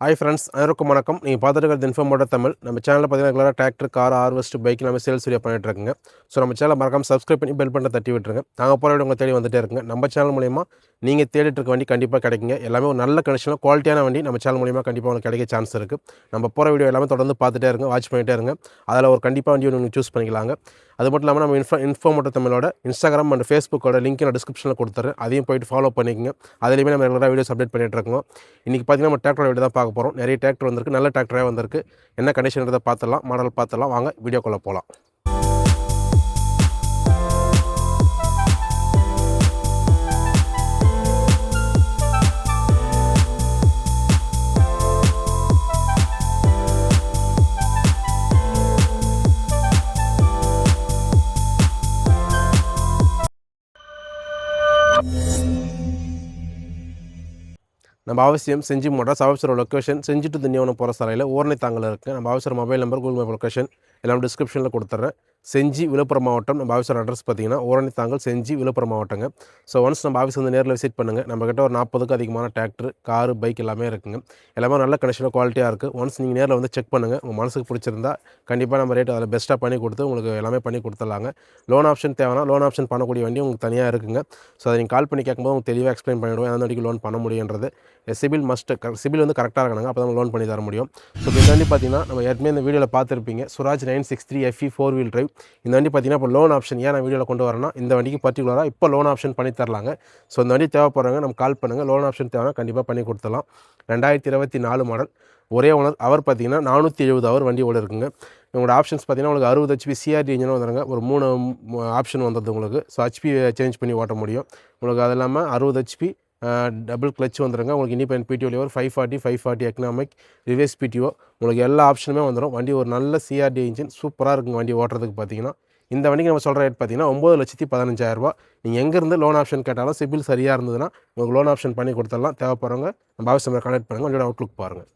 Hi friends, அனைவருக்கும் வணக்கம். நீங்கள் பார்த்துட்டு இருக்கிறது இன்ஃபோமோட்டர் தமிழ். நம்ம சேனலில் பார்த்தீங்கன்னா ரெகுலராக டிராக்டர், கார், ஹார்வெஸ்ட், பைக் நம்ம சேல்ஸ் வீடியோ பண்ணிட்டு இருக்குங்க. ஸோ நம்ம சேனலை மறக்காம சப்ஸ்கிரைப் பண்ணி பெல் பட்டனை தட்டி விட்டுருங்க. நாங்கள் போகிற வீடியோ உங்களை தேடி வந்துட்டே இருக்குங்க. நம்ம சேனல் மூலிமா நீங்கள் தேடிட்டு இருக்க வண்டி கண்டிப்பாக கிடைக்குங்க. எல்லாமே ஒரு நல்ல கண்டிஷனில் குவாலிட்டியான வண்டி நம்ம சேனல் மூலிமா கண்டிப்பாக உங்களுக்கு கிடைக்க சான்ஸ் இருக்குது. நம்ம போகிற வீடியோ எல்லாமே தொடர்ந்து பார்த்துட்டே இருங்க, வாட்ச் பண்ணிகிட்டே இருங்க. அதில் ஒரு கண்டிப்பாக வண்டி நீங்கள் சூஸ் பண்ணிக்கலாங்க. அது மட்டும் இல்லாமல் நம்ம இன்ஃபோமோட்டர் தமிழோட இன்ஸ்டாகிராம் அண்ட் ஃபேஸ்புக்கோட லிங்க் நான் டிஸ்கிரிப்ஷனில் கொடுத்துறேன். அதையும் போய்ட்டு ஃபாலோ பண்ணிக்கங்க. அதிலையுமே நம்ம ரெகுலராக வீடியோஸ் அப்டேட் பண்ணிட்டு இருக்கோம். இன்றைக்கி பார்த்தீங்கன்னா நம்ம டிராக்டர் வீடியோ தான் பார்க்க போகிறோம். நிறைய டிராக்டர் வந்திருக்கு, நல்ல டிராக்டராக வந்திருக்கு. என்ன கண்டிஷன்றதை பார்த்துடலாம், மாடல் பார்த்துடலாம். வாங்க வீடியோக்குள்ளே போகலாம். நம்ம அவசியம் செஞ்சி மோட்டார்ஸ் அவசர லொக்கேஷன் செஞ்சி டு திண்டிவனம் போகிற சாலையில் ஓரணை தாங்கல் இருக்குது. நம்ம அவசர mobile number, Google map location எல்லாம் டிஸ்கிரிப்ஷனில் கொடுத்துட்றேன். செஞ்சி விழுப்புரம் மாவட்டம். நம்ம ஆஃபீஸர் அட்ரஸ் பார்த்தீங்கன்னா ஓரணி தாங்கல், செஞ்சி விழுப்புரம் மாவட்டங்க. ஸோ ஒன்ஸ் நம்ம ஆஃபீஸ் வந்து நேரில் விசிட் பண்ணுங்கள். நம்மக்கிட்ட ஒரு 40க்கும் அதிகமான டிராக்டர், காரு, பைக் எல்லாமே இருக்குங்க. எல்லாமே நல்ல கண்டிஷனில் குவாலிட்டியாக இருக்குது. ஒன்ஸ் நீங்கள் நேரில் வந்து செக் பண்ணுங்கள். உங்கள் மனசுக்கு பிடிச்சிருந்தா கண்டிப்பாக நம்ம ரேட் அதில் பெஸ்ட்டாக பண்ணி கொடுத்து உங்களுக்கு எல்லாமே பண்ணி கொடுத்துடலாங்க. லோன் ஆப்ஷன் தேவைன்னா லோன் ஆப்ஷன் பண்ணக்கூடிய வண்டி உங்களுக்கு தனியாக இருக்குங்க. ஸோ அதை நீங்கள் கால் பண்ணி கேட்கும்போது உங்களுக்கு தெளிவாக எக்ஸ்பிளைன் பண்ணிவிடுவோம் எந்த வண்டிக்கு லோன் பண்ண முடியுன்றது. சிபில் சிபில் வந்து கரெக்டாக இருக்கணுங்க, அப்போ தான் லோன் பண்ணி தர முடியும். ஸோ இந்த வண்டி பார்த்தீங்கன்னா நம்ம ஏற்கனவே இந்த வீடியோவில் பார்த்துருப்பீங்க. Suraj 963 FE 4 wheel drive. இந்த வண்டி பார்த்தீங்கன்னா இப்போ லோன் ஆப்ஷன் ஏன் நான் வீடியோவில் கொண்டு வரேன்னா, இந்த வண்டிக்கு பர்டிகுலராக இப்போ லோன் ஆப்ஷன் பண்ணி தரலாங்க. ஸோ இந்த வண்டி தேவைப்படுறவங்க நம்ம கால் பண்ணுங்கள். லோன் ஆப்ஷன் தேவைன்னா கண்டிப்பாக பண்ணி கொடுத்துடலாம். 2024 மாடல், ஒரே ஓனர். அவர் பார்த்தீங்கன்னா 470 ஹவர் வண்டி ஓட இருக்குங்க. உங்களோட ஆப்ஷன்ஸ் பார்த்தீங்கன்னா உங்களுக்கு 60 HP CRD இன்ஜினும் வந்துடுங்க. ஒரு 3 ஆப்ஷன் வந்துடுது உங்களுக்கு. ஸோ HP சேஞ்ச் பண்ணி ஓட்ட முடியும் உங்களுக்கு. அது இல்லாமல் 60 HP டபுள் கிளச் வந்துடுங்க. உங்களுக்கு independent PTO lever 540 economic reverse PTO உங்களுக்கு எல்லா ஆப்ஷனுமே வந்துடும். வண்டி ஒரு நல்ல CRD இன்ஜின், சூப்பராக இருக்குங்க வண்டி ஓட்டுறதுக்கு. பார்த்தீங்கன்னா இந்த வண்டிக்கு நம்ம சொல்கிற ரேட் பார்த்தீங்கன்னா 9,15,000 நீங்கள் எங்கேருந்து லோன் ஆப்ஷன் கேட்டாலும் சிபில் சரியாக இருந்ததுன்னா உங்களுக்கு லோன் ஆப்ஷன் பண்ணி கொடுத்துடலாம். தேவைப்படுறவங்க நம்ம அவசியம் கான்டாக்ட் பண்ணுங்கள். வண்டியோட அவுட்லுக் பாருங்கள்.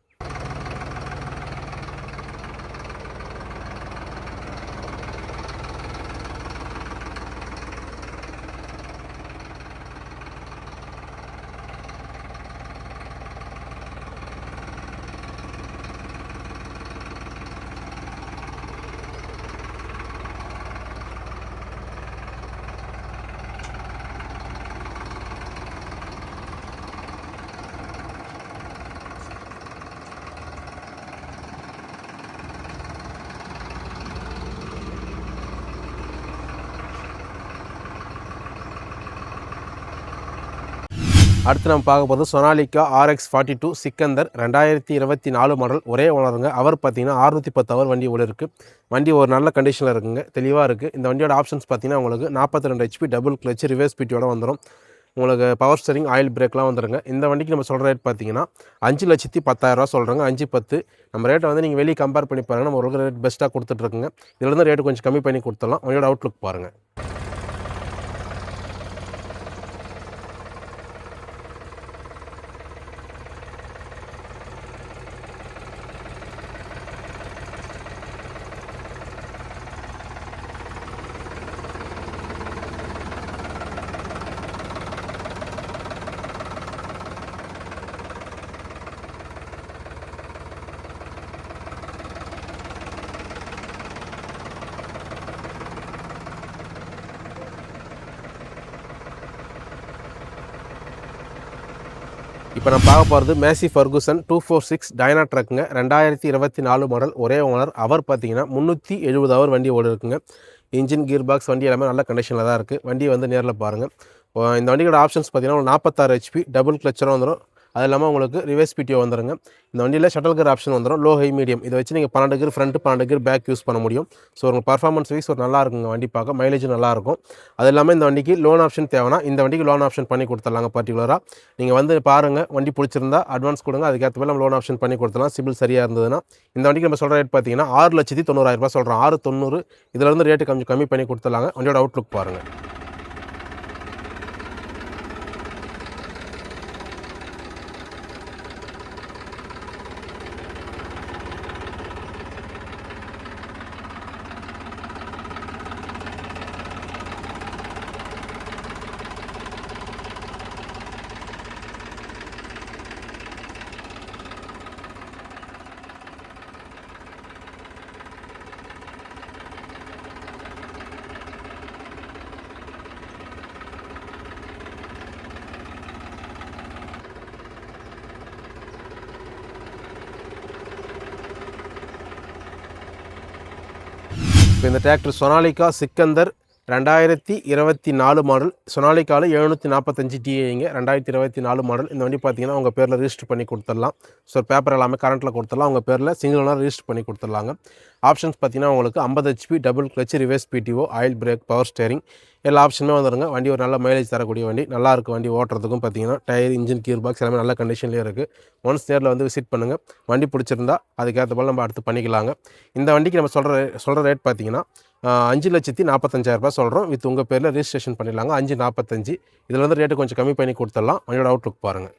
அடுத்து நம்ம பார்க்க போகிறது சொனாலிகா RX 42 சிக்கந்தர் 2024 மாடல், ஒரே ஓனருங்க. அவர் பார்த்தீங்கன்னா 610 ஹவர் வண்டி ஓடி இருக்குது. வண்டி ஒரு நல்ல கண்டிஷனில் இருக்குங்க, தெளிவாக இருக்குது. இந்த வண்டியோட ஆப்ஷன்ஸ் பார்த்தீங்கன்னா உங்களுக்கு 42 HP டபுள் கிளச் ரிவர்ஸ் PTOட வந்துடும். உங்களுக்கு பவர் ஸ்டரிங், ஆயில் பிரேக்லாம் வந்துடுங்க. இந்த வண்டிக்கு நம்ம சொல்கிற ரேட் பார்த்தீங்கன்னா 5,10,000 சொல்கிறாங்க. 5,10 நம்ம ரேட்டை வந்து நீங்கள் வெளியே கம்பேர் பண்ணி பாருங்கள். நம்ம ஒரு ரேட் பெஸ்ட்டாக கொடுத்துட்ருக்குங்க. இதில் ரேட்டு கொஞ்சம் கம்மி பண்ணி கொடுத்துடலாம். வண்டியோட அவுட்லுக் பாருங்கள். இப்போ நம்ம பார்க்க போகிறது மேசி ஃபர்குசன் 246 டைனா ட்ரக்குங்க. 2024 மாடல், ஒரே ஓனர். அவர் பார்த்தீங்கன்னா 370 ஹவர் வண்டி ஓடி இருக்குங்க. இன்ஜின், கியர் பாக்ஸ் வண்டி எல்லாமே நல்ல கண்டிஷனில் தான் இருக்குது. வண்டியை வந்து நேரில் பாருங்கள். இந்த வண்டியோட ஆப்ஷன்ஸ் பார்த்தீங்கன்னா 46 HP டபுள் கிளச்சரும் வந்துடும். அது இல்லாமல் உங்களுக்கு ரிவர்ஸ் PTO வந்துடுங்க. இந்த வண்டியில் ஷட்டல் கியர் ஆப்ஷன் வந்துடும். லோ, ஹை, மீடியம் இதை வச்சு நீங்கள் 12 gear front, 12 gear back use பண்ண முடியும். ஸோ உங்களுக்கு பர்ஃபார்மன்ஸ் வைஸ் ஒரு நல்லா இருக்குங்க வண்டி பார்க்க. மைலேஜும் நல்லாயிருக்கும். அது இல்லாமல் இந்த வண்டிக்கு லோன் ஆப்ஷன் தேவைன்னா இந்த வண்டிக்கு லோன் ஆப்ஷன் பண்ணி கொடுத்துடலாங்க. பர்டிகுலராக நீங்கள் வந்து பாருங்கள், வண்டி பிடிச்சிருந்தா அட்வான்ஸ் கொடுங்க. அதுக்கேற்ற மாதிரி நம்ம லோன் ஆப்ஷன் பண்ணி கொடுத்துடலாம். சிபில் சரியாக இருந்ததுன்னா. இந்த வண்டிக்கு நம்ம சொல்கிற ரேட் பார்த்தீங்கன்னா 6,90,000 சொல்கிறோம். 6,90,000 இதிலேருந்து ரேட்டு கொஞ்சம் கம்மி பண்ணி கொடுத்துடலாங்க. வண்டியோட அவுட்லுக் பாருங்கள். இப்போ இந்த டிராக்டர் சொனாலிகா சிக்கந்தர் 2024 மாடல். சொனாலிகாவில் 745 டிஏங்க, 2024 மாடல். இந்த வண்டி பார்த்தீங்கன்னா உங்கள் பேரில் ரிஜிஸ்டர் பண்ணி கொடுத்துடலாம். ஸோ பேப்பர் எல்லாமே கரண்ட்டில் கொடுத்துடலாம். உங்கள் பேரில் சிங்கிள் ஓனர் ரிஜிஸ்டர் பண்ணி கொடுத்துடலாங்க. ஆப்ஷன்ஸ் பார்த்தீங்கன்னா உங்களுக்கு 50 HP double clutch, reverse BDO, oil break, power steering எல்லா ஆப்ஷனுமே வந்துடுங்க. வண்டி ஒரு நல்ல மைலேஜ் தரக்கூடிய வண்டி, நல்லா இருக்குது வண்டி ஓட்டுறதுக்கும். பார்த்தீங்கன்னா டயர், இன்ஜின், கியர் பாக்ஸ் எல்லாமே நல்ல கண்டிஷன்லேயே இருக்குது. ஒன்ஸ் நேரில் வந்து விசிட் பண்ணுங்கள். வண்டி பிடிச்சிருந்தா அதுக்கேற்ற போல் நம்ம அடுத்து பண்ணிக்கலாங்க. இந்த வண்டிக்கு நம்ம சொல்கிற ரேட் பார்த்தீங்கன்னா 5,45,000 சொல்கிறோம். வித் உங்கள் பேரில் ரிஜிஸ்ட்ரேஷன் பண்ணிடலாங்க. 5,45. இதில் வந்து ரேட்டு கொஞ்சம் கம்மி பண்ணி கொடுத்துடலாம். வண்டியோட அவுட்லுக் பாருங்கள்.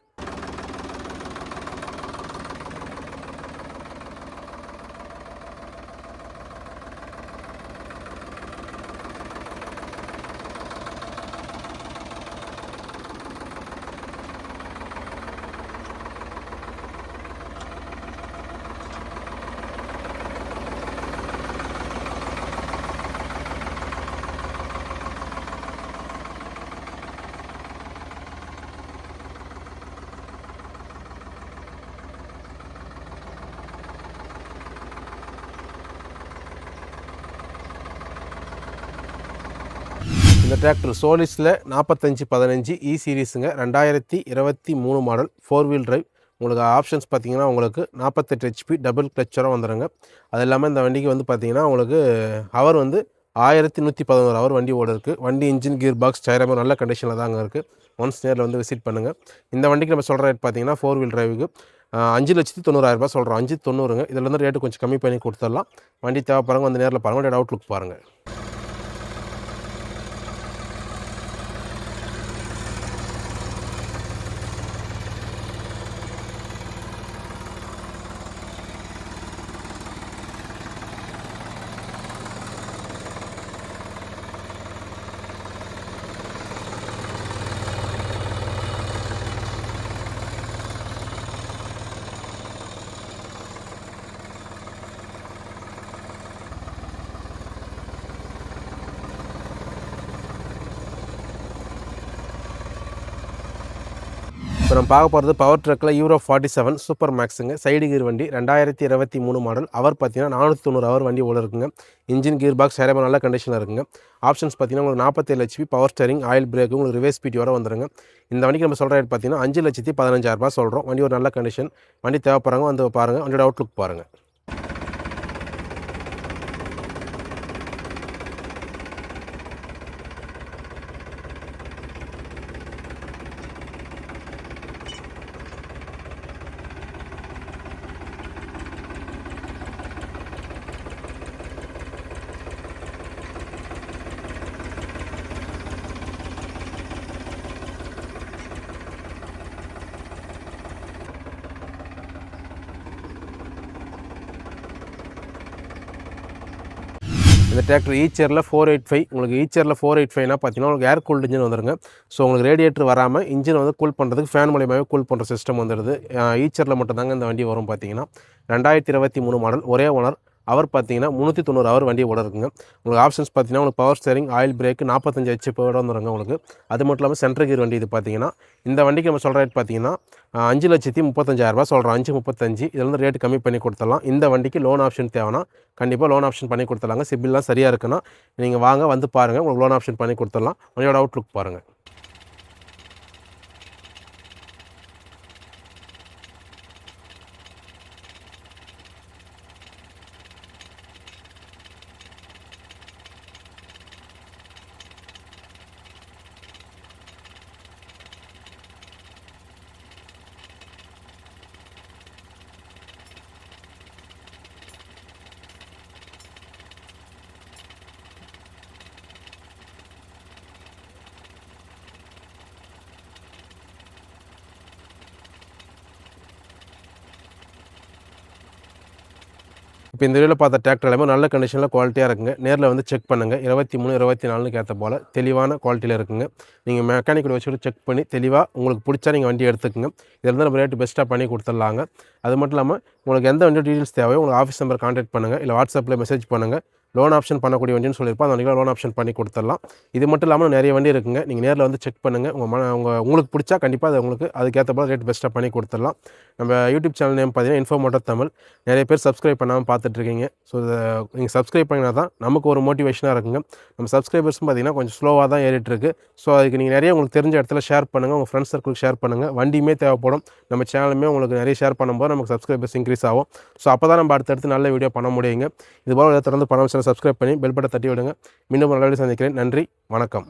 இந்த டிராக்டர் சோலிஸில் 4515 இ சீரீஸுங்க, 2023 மாடல், 4 வீல் டிரைவ். உங்களுக்கு ஆப்ஷன்ஸ் பார்த்தீங்கன்னா உங்களுக்கு 48 HP டபுள் கிளச்சராக வந்துடுங்க. அது இல்லாமல் இந்த வண்டிக்கு வந்து பார்த்தீங்கன்னா உங்களுக்கு ஹவர் வந்து 1111 ஹவர் வண்டி ஓட இருக்குது. வண்டி இன்ஜின், கியர் பாக்ஸ், டயர் நல்ல கண்டிஷனில் தாங்க இருக்குது. ஒன்ஸ் நேரில் வந்து விசிட் பண்ணுங்கள். இந்த வண்டிக்கு நம்ம சொல்கிற ரேட் பார்த்தீங்கன்னா 4 வீல் டிரைவுக்கு 5,90,000 சொல்கிறோம். 5,90,000. இதில் வந்து ரேட்டு கொஞ்சம் கம்மி பண்ணி கொடுத்துடலாம். வண்டி தேவைப்படுறவங்க வந்து நேரில் பாருங்கள். வண்டியோட அவுட்லுக் பாருங்கள். இப்போ நம்ம பார்க்க போகிறது பவர் ட்ரக்கில் யூரோ 47 சூப்பர் மேக்ஸுங்க, சைடு கீர் வண்டி, 2023 மாடல். அவர் பார்த்தீங்கன்னா 490 ஹவர் வண்டி ஓட இருக்குங்க. இன்ஜின், கியர் பாக்ஸ் டயர் நல்ல கண்டிஷனில் இருக்குங்க. ஆப்ஷன்ஸ் பார்த்தீங்கன்னா உங்களுக்கு 47 HP power steering, oil break, உங்களுக்கு ரிவர்ஸ் பிடி வர வந்துருங்க. இந்த வண்டிக்கு நம்ம சொல்கிற ரேட் பார்த்தீங்கன்னா 5,15,000 சொல்கிறோம். வண்டி ஒரு நல்ல கண்டிஷன். வண்டி தேவைப்படுறவங்க வந்து பாருங்கள். வண்டியோட அவுட்லுக் பாருங்கள். இந்த டிராக்டர் ஈச்சரில் 485. உங்களுக்கு ஈச்சரில் 485னா பார்த்தீங்கன்னா உங்களுக்கு ஏர் கூல்டு இன்ஜின் வந்துருங்க. ஸோ உங்களுக்கு ரேடியேட்டர் வராமல் இன்ஜின் வந்து கூல் பண்ணுறதுக்கு ஃபேன் மூலியமாகவே கூல் பண்ணுற சிஸ்டம் வந்துடுது. ஈச்சரில் மட்டும்தாங்க இந்த வண்டி வரும். பார்த்தீங்கன்னா 2023 மாடல், ஒரே ஓனர். அவர் பார்த்தீங்கன்னா 390 ஹவர் வண்டி ஓட இருக்குங்க. உங்களுக்கு ஆப்ஷன்ஸ் பார்த்தீங்கன்னா உங்களுக்கு power steering, oil break, 45 HP வந்துருங்க உங்களுக்கு. அது மட்டும் இல்லாமல் சென்ட்ரல் கீர் வண்டி. இது பார்த்தீங்கன்னா இந்த வண்டிக்கு நம்ம சொல்கிற ரேட் பார்த்தீங்கன்னா 5,35,000 சொல்கிறோம். 5,35. இதில் வந்து ரேட்டு கம்மி பண்ணி கொடுத்துடலாம். இந்த வண்டிக்கு லோன் ஆப்ஷன் தேவைன்னா கண்டிப்பாக லோன் ஆப்ஷன் பண்ணி கொடுத்துடலாங்க. சிபில்லாம் சரியாக இருக்குன்னா நீங்கள் வாங்க வந்து பாருங்கள். உங்களுக்கு லோன் ஆப்ஷன் பண்ணி கொடுத்துடலாம். வண்டியோட அவுட்லுக் பாருங்கள். இப்போ இந்த வீடியோவில் பார்த்த டிராக்டர் எல்லாமே நல்ல கண்டிஷனில் குவாலிட்டியாக இருக்குங்க. நேரில் வந்து செக் பண்ணுங்கள். 23, 24க்கு ஏற்ற போல் தெளிவான குவாலிட்டியில் இருக்குங்க. நீங்கள் மெக்கானிக்கல் வச்சுட்டு செக் பண்ணி தெளிவாக உங்களுக்கு பிடிச்சா நீங்கள் வண்டி எடுத்துக்கங்க. இதில் இருந்து நம்ம ரேட்டு பெஸ்ட்டாக பண்ணி கொடுத்துடலாங்க. அது மட்டும் இல்லாமல் உங்களுக்கு எந்த வண்டி டீட்டெயில்ஸ் தேவையோ உங்களுக்கு ஆஃபீஸ் நம்பர் கான்டாக்ட் பண்ணுங்கள், இல்லை வாட்ஸ்அப்பில் மெசேஜ் பண்ணுங்கள். லோன் ஆப்ஷன் பண்ணக்கூடிய வண்டின்னு சொல்லியிருப்போம். அந்த வண்டியில் லோன் ஆப்ஷன் பண்ணி கொடுத்துடலாம். இது மட்டும் இல்லாமல் நிறைய வண்டி இருக்குங்க. நீங்கள் நேரில் வந்து செக் பண்ணுங்கள். உங்களுக்கு பிடிச்சா கண்டிப்பாக அது உங்களுக்கு அதுக்கேற்ற போல ரேட் பெஸ்ட்டாக பண்ணி கொடுத்துடலாம். நம்ம யூடியூப் சேனல் நேம் பார்த்தீங்கன்னா இன்ஃபோ மோட்டார் தமிழ். நிறைய பேர் சப்ஸ்கிரைப் பண்ணாமல் பார்த்துட்ருக்கீங்க. ஸோ நீங்கள் சப்ஸ்கிரைப் பண்ணினா தான் நமக்கு ஒரு மோட்டிவேஷனாக இருக்குங்க. நம்ம சப்ஸ்கிரைபர்ஸும் பார்த்தீங்கன்னா கொஞ்சம் ஸ்லோவாக தான் ஏறிட்டுருக்கு. ஸோ அதுக்கு நீங்கள் நிறைய உங்களுக்கு தெரிஞ்ச இடத்துல ஷேர் பண்ணுங்கள். உங்கள் ஃப்ரெண்ட்ஸ் சர்க்கிளுக்கு ஷேர் பண்ணுங்கள். வண்டியுமே தேவைப்படும். நம்ம சேனலுமே உங்களுக்கு நிறைய ஷேர் பண்ணும்போது நமக்கு சப்ஸ்கிரைபர்ஸ் இன்க்ரீஸ் ஆகும். ஸோ அப்போ தான் நம்ம அடுத்தடுத்து நல்ல வீடியோ பண்ண முடியுங்க. இதுபோல் தொடர்ந்து பணம் சப்ஸ்கிரைப் பண்ணி பெல் பட்டனை தட்டி விடுங்க. மீண்டும் ஒரு நல்ல வீடியோ சந்திக்கிறேன். நன்றி, வணக்கம்.